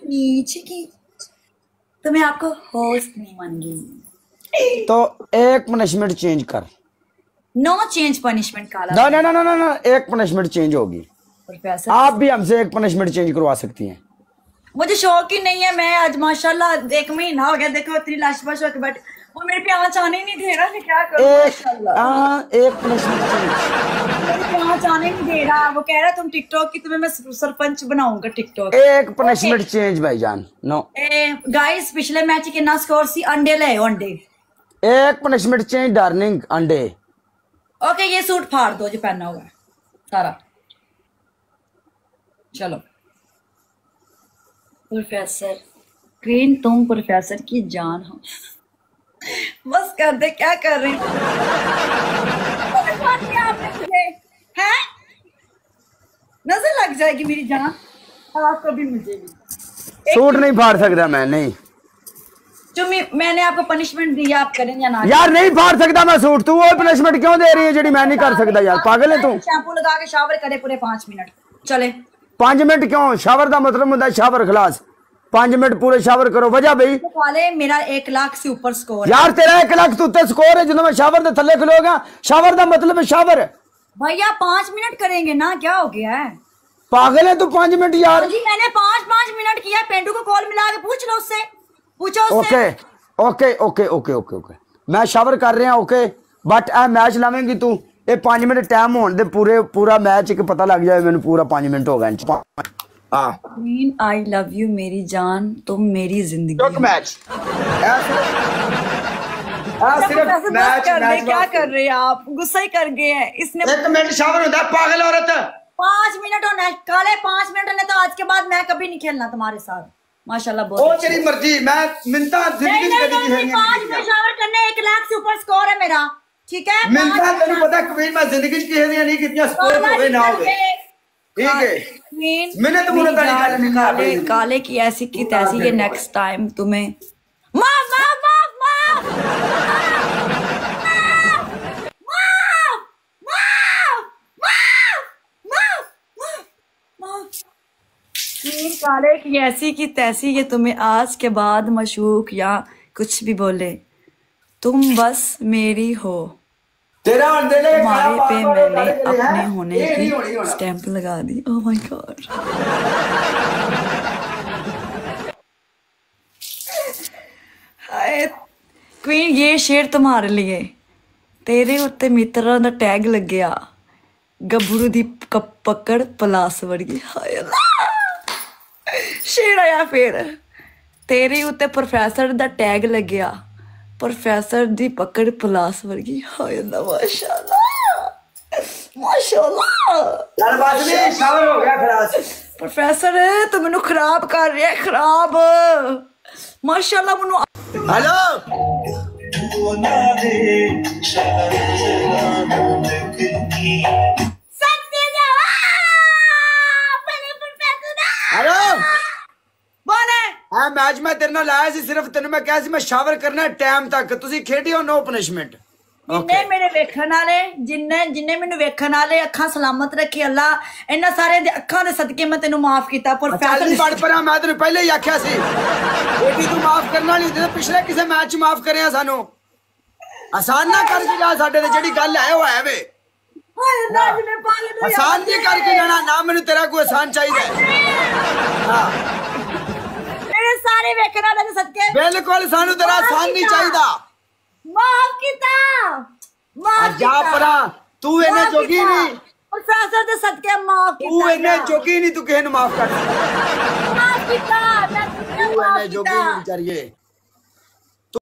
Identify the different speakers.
Speaker 1: नीचे की, तो मैं आपको होस्ट नहीं मानूंगी।
Speaker 2: तो एक पनिशमेंट चेंज कर।
Speaker 1: नो चेंज पनिशमेंट काला।
Speaker 2: ना ना ना ना ना, एक पनिशमेंट चेंज होगी।
Speaker 1: प्रोफेसर
Speaker 2: आप भी हमसे एक पनिशमेंट चेंज करवा सकती हैं।
Speaker 1: मुझे शौक ही नहीं है। मैं आज माशाल्लाह 1 महीना हो गया, देखो इतनी लाश बश होकर बैठ, वो मेरे पे आँच आने नहीं दे रहा। मैं क्या करूं?
Speaker 2: एक पनिशमेंट चेंज।
Speaker 1: मेरे पे आँच आने नहीं दे रहा। वो कह रहा तुम टिकटॉक की, तुम्हें मैं सरपंच बनाऊंगा टिकटॉक।
Speaker 2: एक पनिशमेंट चेंज भाईजान। नो
Speaker 1: गाइस, पिछले मैच कितना स्कोर सी? अंडे ले अंडे।
Speaker 2: एक पनिशमेंट चेंज डार्लिंग, अंडे।
Speaker 1: ओके, ये सूट फाड़ दो जो पहना हुआ है सारा। चलो प्रोफेसर क्वीन, तुम प्रोफेसर की जान हो। बस कर दे, क्या कर रही है? नजर लग जाएगी मेरी जान, आपको भी मुझे भी।
Speaker 2: सूट नहीं फाड़ सकता मैं, नहीं।
Speaker 1: मैंने आपको पनिशमेंट दी, आप करें या ना?
Speaker 2: यार नहीं फाड़ सकता मैं सूट। तू वो पनिशमेंट क्यों दे रही है जी मैं नहीं कर सकता? यार पागल है तू।
Speaker 1: शैम्पू लगा के शावर करे पूरे 5 मिनट। चले
Speaker 2: 5 मिनट क्यों? शावर का मतलब होता है शावर खलास। 5 मिनट पूरे शावर करो। वजह भाई
Speaker 1: वाले मेरा 1 लाख से ऊपर स्कोर।
Speaker 2: यार तेरा 1 लाख तो उत्ते स्कोर है जो मैं शावर के थले खलोगा। शावर का मतलब है शावर।
Speaker 1: भैया 5 मिनट करेंगे ना, क्या हो गया है?
Speaker 2: पागल है तू? 5 मिनट यार
Speaker 1: जी मैंने 5 मिनट किया। पेंडू को कॉल मिला के पूछ लो उससे, पूछो
Speaker 2: ओके
Speaker 1: उससे।
Speaker 2: Okay okay okay okay okay मैं शावर कर रहा ओके, बट ए मैच लावेंगी तू। ये 5 मिनट टाइम होने दे, पूरा मैच एक पता लग जाए मैंने पूरा 5 मिनट हो गए।
Speaker 1: क्वीन आई लव यू मेरी जान, तुम मेरी जिंदगी।
Speaker 2: मैच
Speaker 1: सिर्फ मैच क्या कर रहे हैं आप? गुस्सा ही कर गए हैं इसने।
Speaker 2: 1 मिनट शावर होता है पागल औरत।
Speaker 1: 5 मिनट होना है काले, 5 मिनट होने। तो आज के बाद मैं कभी नहीं खेलना तुम्हारे साथ। माशाल्लाह बहुत।
Speaker 2: ओ तेरी मर्जी, मैं मिलता जिंदगी में कभी नहीं खेलनी।
Speaker 1: 5 मिनट शावर करने 1 लाख से ऊपर स्कोर है मेरा, ठीक है?
Speaker 2: मिलता तेरे पता क्वीन मैं जिंदगी की खेलनी नहीं, कितना स्कोर होवे ना होवे, ठीक है? मैंने तो मुझे
Speaker 1: काले काले की ऐसी की तैसी। ये नेक्स्ट टाइम तुम्हें माफ माफ माफ माफ। काले की ऐसी की तैसी, ये तुम्हें आज के बाद मशूक या कुछ भी बोले, तुम बस मेरी हो। तुम्हारे पे मैंने अपने होने की स्टैंप लगा दी। Oh my god. Hi queen, ये शेर तुम्हारे लिए। तेरे उत्ते मित्रा दा टैग लग्या, गभरू दी पकड़ पलास वर्गी। हाय अल्लाह, शेर आया फिर। तेरे उत्ते प्रोफेसर दा टैग लग्या, प्रोफेसर दी पकड़ पलास वर्गी। हाय अल्लाह, माशाल्लाह माशाल्लाह।
Speaker 2: यार बात नहीं, शावर हो गया खलास।
Speaker 1: प्रोफेसर तू मैनू खराब कर रहा है, खराब। माशाल्लाह मैनू।
Speaker 2: हेलो हेलो
Speaker 1: बोले
Speaker 2: मैच मैं तेरे नाल आया सी, सिर्फ तेन मैं कहा सी मैं शावर करना टाइम तक। तुसी खेडी हो नो पनिशमेंट।
Speaker 1: जिन्ने मेरे वेखण वाले, जिन्ने मैनू वेखण वाले अखां सलामत रखी अल्लाह, इन्हां सारे दे अखां दे सदके मैं तेनू माफ कीता।
Speaker 2: प्रोफेसर पढ़ परा, मैं तेनू पहले ही आख्या सी बेटी तू माफ करना नहीं होंदी। पिछले किसे मैच माफ करे सानू आसान ना कर जा। साडे ते जेड़ी गल है वो है वे आसान जी करके जाना ना। मैनू तेरा कोई आसान चाहिए। हां
Speaker 1: मेरे सारे वेखण वाले दे सदके
Speaker 2: बिल्कुल सानू तेरा आसान नहीं चाहिए।
Speaker 1: माफ कीता, माफ
Speaker 2: जा परा। तू इन्हें जोगी नहीं,
Speaker 1: प्रोफेसर दे सदके माफ कीता।
Speaker 2: तू इन्हें जोगी नहीं, तू किसे माफ कर।
Speaker 1: माफ कीता, मैं
Speaker 2: तू इन्हें जोगी नहीं बेचारी।